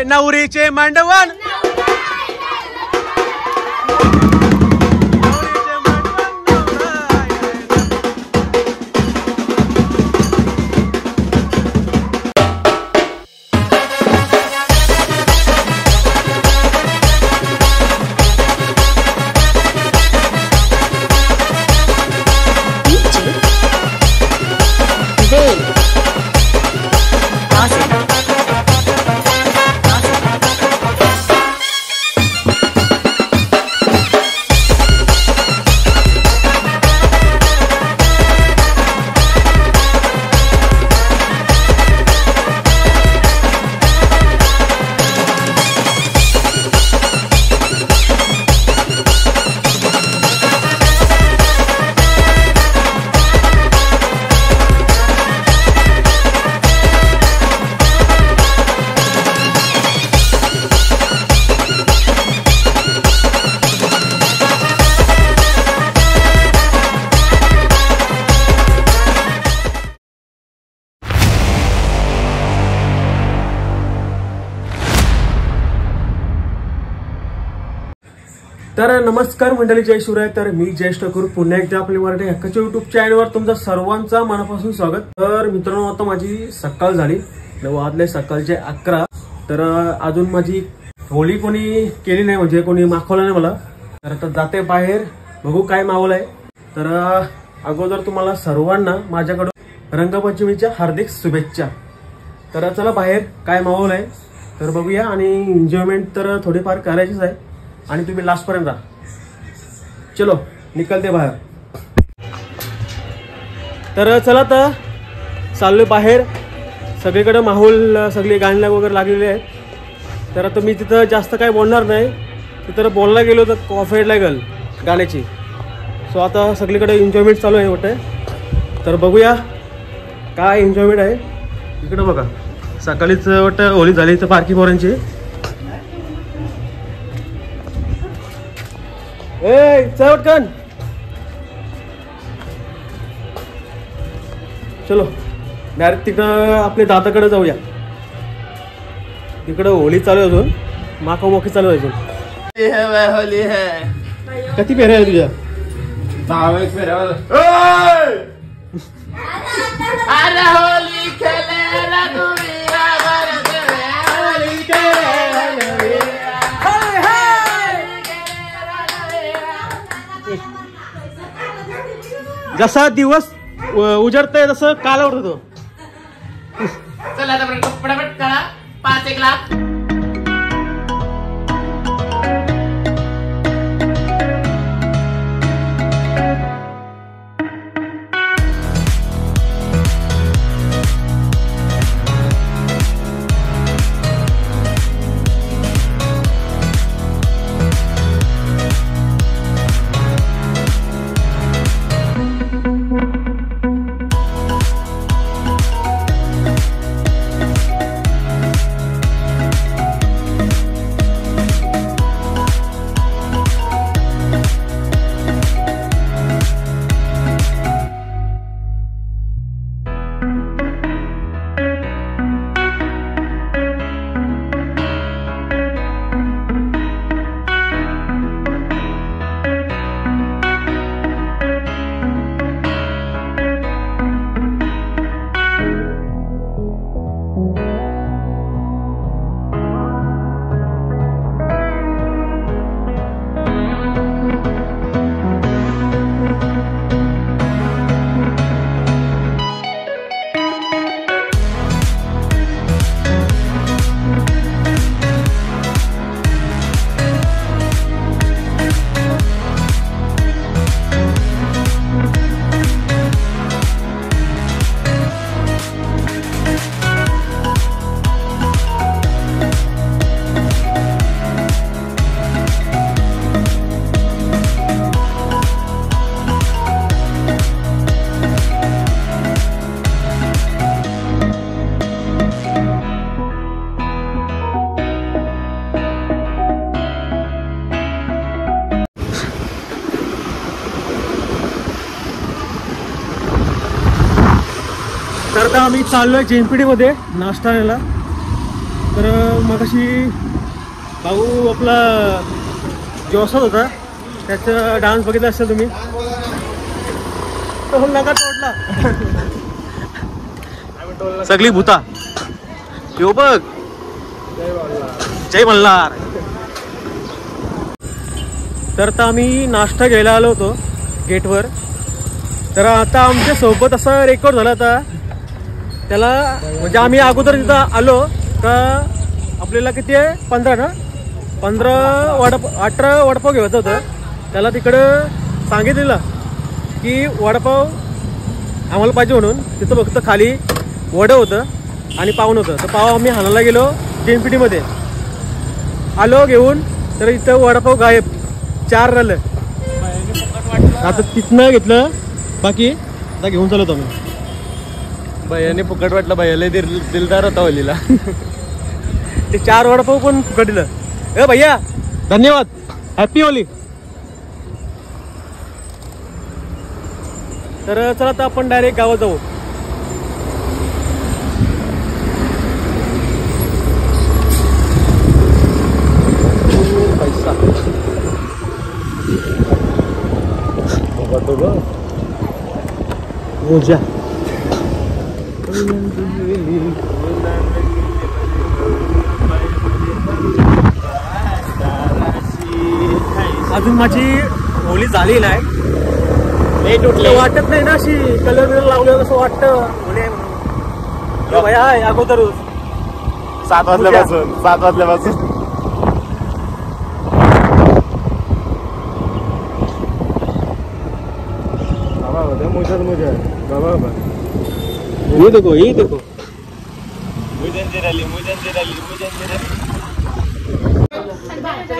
नवरीचे मांडवण तर नमस्कार मंडळी, जय शिवराय। तर मी ज्येष्ठ करू पुन्हा एकदा आपल्या मराठी हक्काच्या युट्यूब चॅनलवर तुमचं सर्वांचं मनापासून स्वागत। तर मित्रांनो, आता माझी सकाळ झाली, वाजले सकाळचे 11। तर अजून माझी होळी कोणी केली नाही, म्हणजे कोणी माखवलं नाही मला। तर आता जाते बाहेर, बघू काय मावलंय। तर अगोदर तुम्हाला सर्वांना माझ्याकडून रंगपंचमीच्या हार्दिक शुभेच्छा। तर चला बाहेर काय मावलंय तर बघूया, आणि एन्जॉयमेंट तर थोडीफार करायचीच आहे, आणि तुम्ही लास्ट पर्यंत राहा। चलो निकलते बाहेर। तर चला तर चाललोय बाहेर। सगळीकडे माहोल, सगळी गाणी वगैरे लागलेली आहेत। तर आता मी तिथं जास्त काय बोलणार नाही, तिथं बोलायला गेलो तर कॉफी लागेल गाण्याची। सो आता सगळीकडे एन्जॉयमेंट चालू आहे वाटतं। तर बघूया काय एन्जॉयमेंट आहे। इकडे बघा, सकाळीच वाटतं होळी झाली इथं पारखी पोरांची। चटकन चलो डायरेक्ट तिकडं आपल्या दादाकडे जाऊया। तिकडं होळी चालू आहे, अजून माखामोखी चालू आहे अजून। होली है किती फेऱ्या आहे तुझ्या? 10 फेऱ्या। अरे होली खेळायला दुनिया भर होली खेळायला जसा दिवस उजडतोय तसं काल उठतो। चला आता पटापट करा, 5-1 लाख। तर आता आम्ही चाललोय जेनपीडी मध्ये नाश्ता यायला। तर मगाशी भाऊ आपला जोसात होता, त्याचा डान्स बघितला असेल तुम्ही. तो नका तोडला सगळी भूता यो बघ. जय मल्हार. तर आता आम्ही नाश्ता घ्यायला आलो होतो गेटवर. तर आता आमच्या सोबत असा रेकॉर्ड झाला होता त्याला, म्हणजे आम्ही अगोदर तिथं आलो का आपल्याला किती आहे 15 ना 18 वडापाव घ्यायचं होतं. त्याला तिकडं सांगितलेलं की वडापाव आम्हाला पाहिजे म्हणून. तिथं फक्त खाली वडं होतं आणि पावन होतं. तर पाव आम्ही हाणायला गेलो टेनपिटीमध्ये, आलो घेऊन. तर इथं वडापाव गायब, 4 राहिलं. आता तिथनं घेतलं, बाकी आता घेऊन चालवतो आम्ही. भैयाने फुकट वाटलं, भैयाला दिलदार होता होलीला. ते 4 वडापाव पण फुकट दिलं. ए भैया धन्यवाद, हॅपी होली. तर चला आता आपण डायरेक्ट गावात जाऊ. पैसा जा. अजून माझी होळी झाली नाही, लेट उठले. वाटत नाही ना अशी कलर बिलर लावलं असं वाटतं होळी आहे म्हणून. भैया आहे अगोदर 7 वाजल्यापासून ये देखो, ये देखो.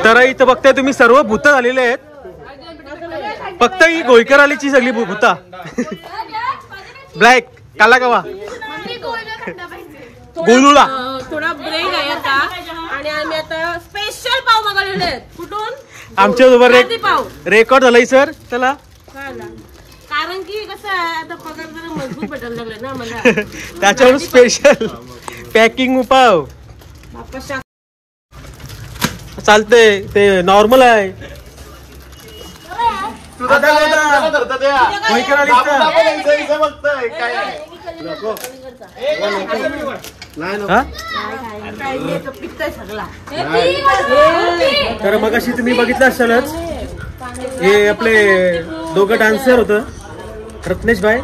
तर इथं बघताय तुम्ही सर्व भूत झालेले आहेत. फक्त ही गोयकर आलीची सगळी भूता. ब्लॅक काला कवा गोलूला थोडा ब्रेक आहे आता आणि आम्ही आता स्पेशल पाव मागवलेले आहेत. कुठून? आमच्या बरोबर रेकॉर्ड झालाय सर. चला कारण की कसं आहे आता पगार जरा मजबूत भेटायला लागले ना मला. त्याच्यावर स्पेशल पॅकिंग पाव चालते, ते नॉर्मल आहे. तर मगाशी तुम्ही बघितलं असेलच, हे आपले दोघं डान्सर होतं, रत्नेश भाई.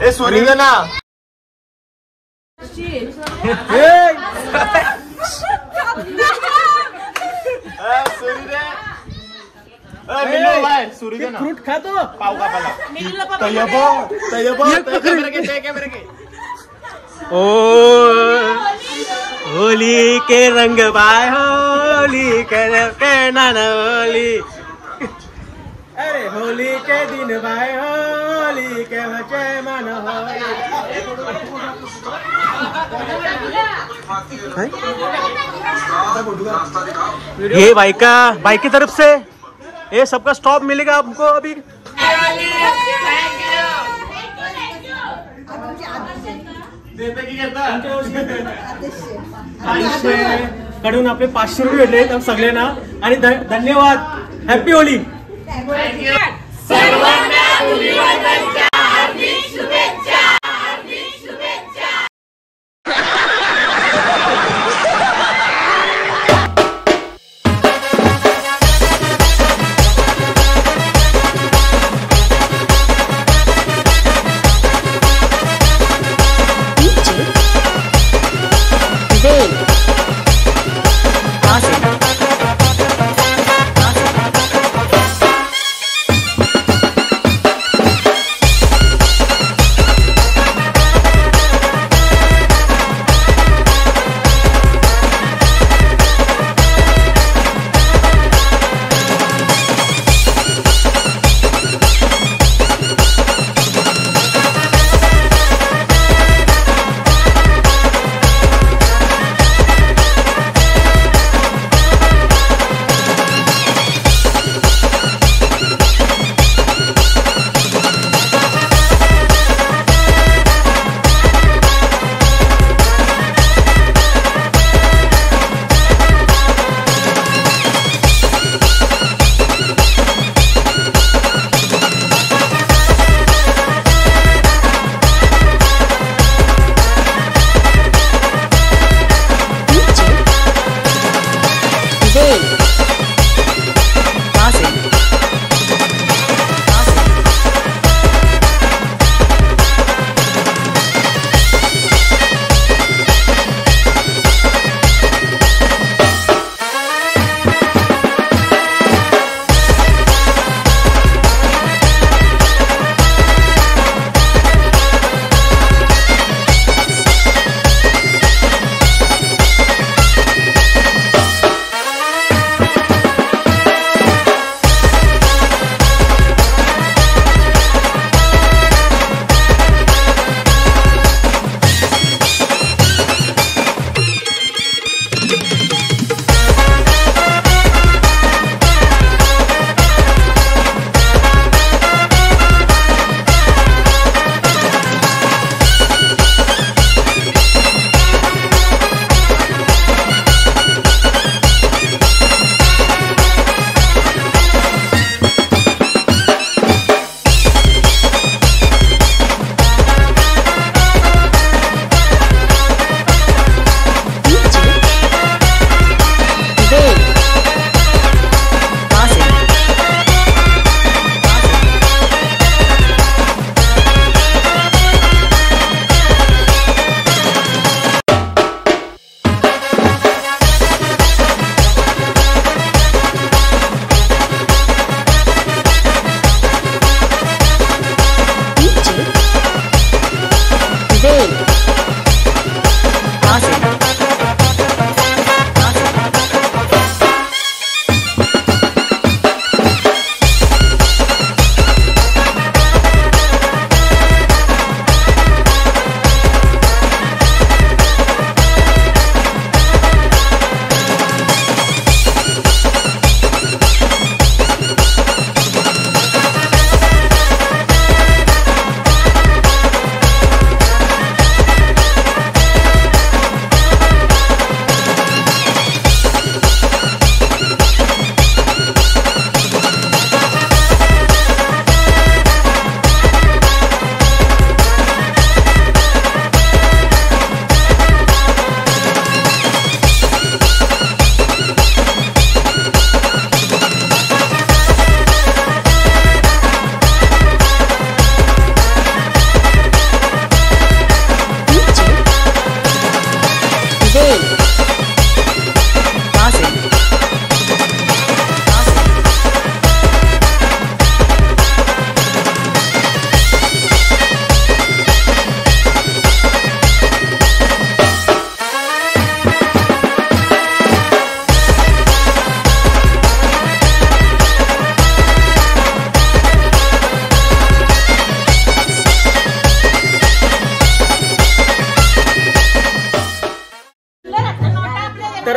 फ्रूट खातो पाव का ओ होली के रंग बाय होली के नाना होली. अरे होली के दिन बाय होली के बचे मन होली. ये बाइक की तरफ से ये सबका स्टॉप मिलेगा आपको अभी. कडून आपले 500 रुपये भेटले सगळ्यांना आणि धन्यवाद. Happy Holy.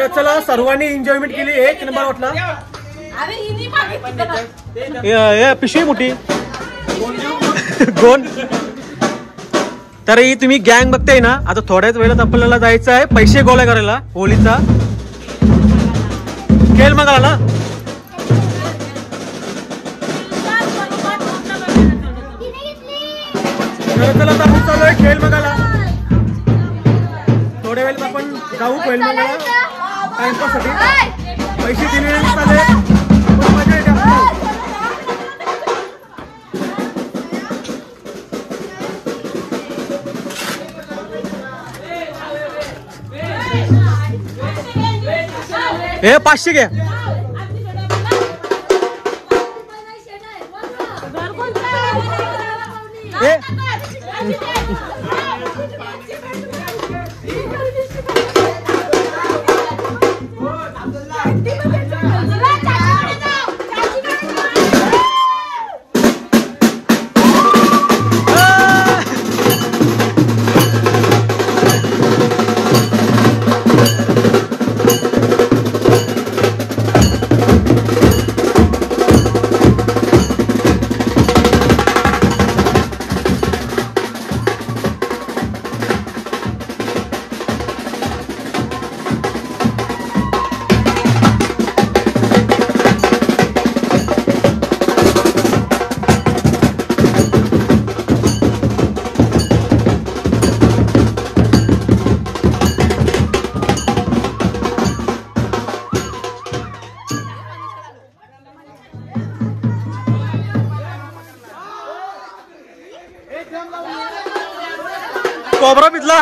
तर चला सर्वांनी एन्जॉयमेंट केली. एक नंबर वाटला. पिशवी मोठी गोन. तर ही तुम्ही गँग बघताय ना. आता थोड्याच वेळात आपल्याला जायचं आहे पैसे गोळा करायला. होळीचा खेळ मगाला ना. चला आता आपण चालू आहे खेळ मगाला. थोड्या वेळात आपण जाऊ खेळ मगाला टाइमपास साठी. पैसे दिले चालेल. मजा येते. हे 500 घ्या. कोबरा पितला.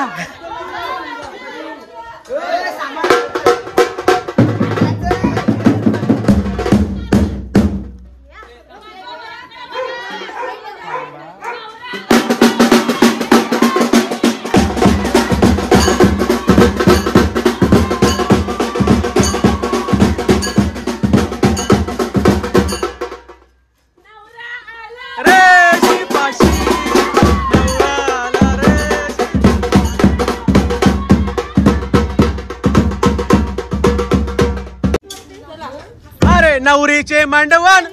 नवरीचे मांडवण.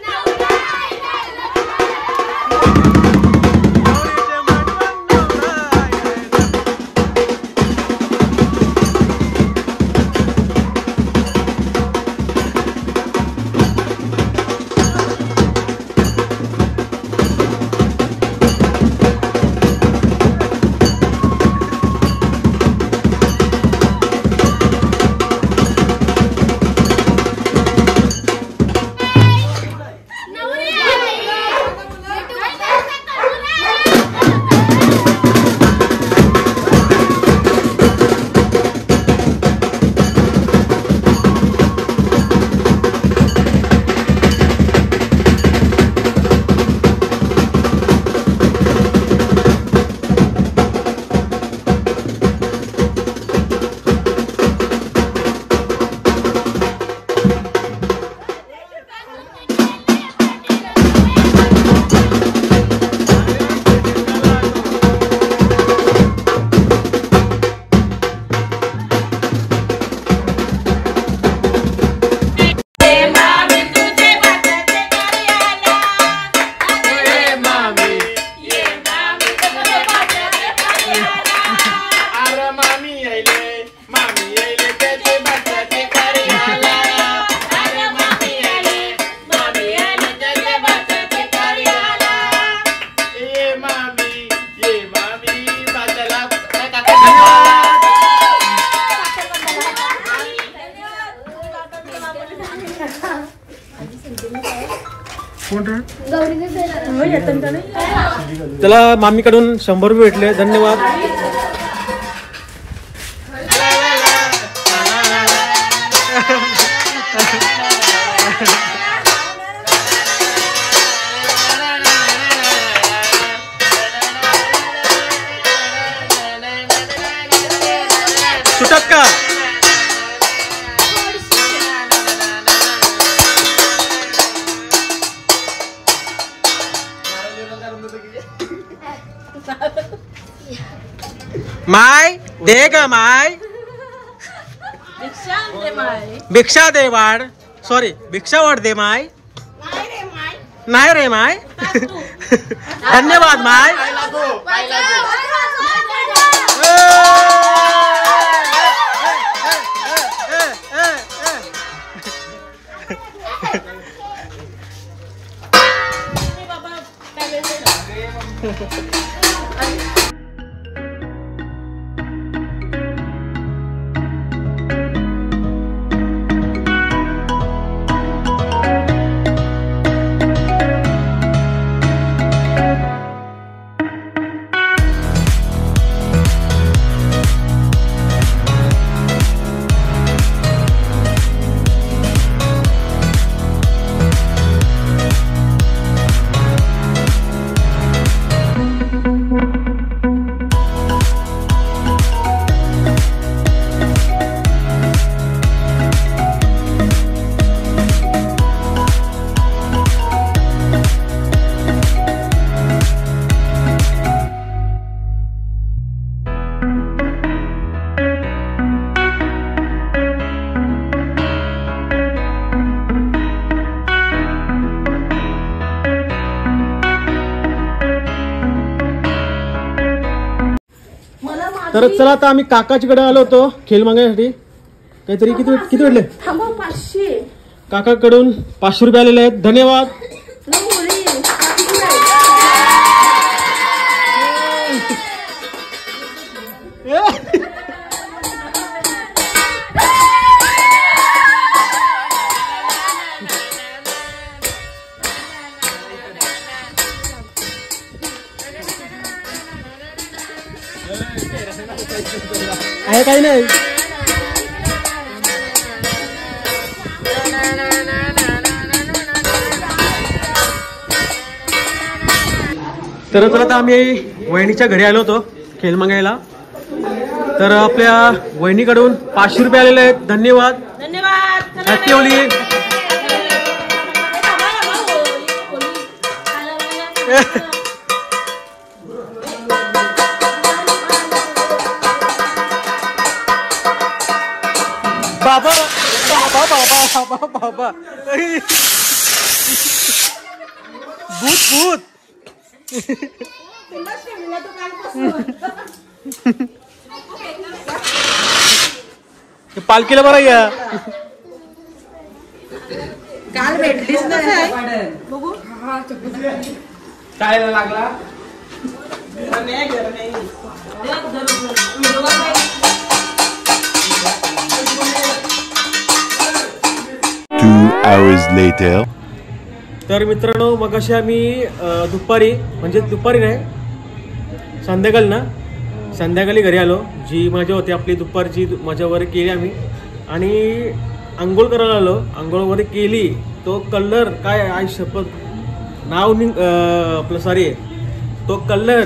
त्याला मामीकडून 100 रुपये भेटले. धन्यवाद. सुटत का माय दे ग माय. भिक्षा दे वाढ सॉरी भिक्षा वाढ दे माय नाही रे माय धन्यवाद माय तर चला आता आम्ही काकाच्याकडे आलो होतो खेळ मागण्यासाठी काहीतरी किती भेटले काकाकडून 500 रुपये आलेले आहेत धन्यवाद आहे काही नाही तर आता आम्ही वहिनीच्या घरी आलो होतो खेळ मागायला तर आपल्या वहिनीकडून 500 रुपये आलेले आहेत धन्यवाद धन्यवाद हॅपी होली बाबा बाबा बाबा बाबा बाबा भूत भूत पालखीला बरं या काल भेटलीच नाही बघू काय लागला 2 hours later. तर मित्रांनो मगाशी आम्ही दुपारी म्हणजे दुपारी नाही संध्याकाळी घरी आलो जी मजा होती आपली दुपारची मजा वगैरे केली आम्ही आणि आंघोळ करायला आलो आंघोळ वगैरे केली तो कलर काय आई शपथ नाव आपलं सॉरी तो कलर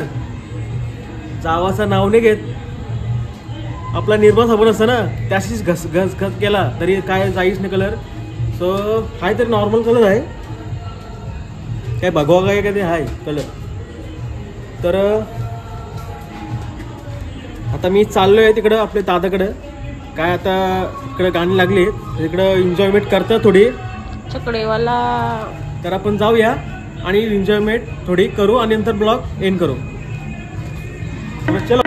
जावाचं नाव नाही घेत आपला निर्मा साबण असतं ना त्याशीच घस केला तरी काय जाईच नाही कलर सो हाय तरी नॉर्मल कलर आहे काय भगवा काय कधी आहे कलर तर आता मी चाललोय तिकडं आपल्या दादाकडं काय आता इकडं गाणी लागली तिकडं एन्जॉयमेंट करता थोडी चकडेवाला तर आपण जाऊया आणि एन्जॉयमेंट थोडी करू आणि नंतर ब्लॉग एंड करू चलो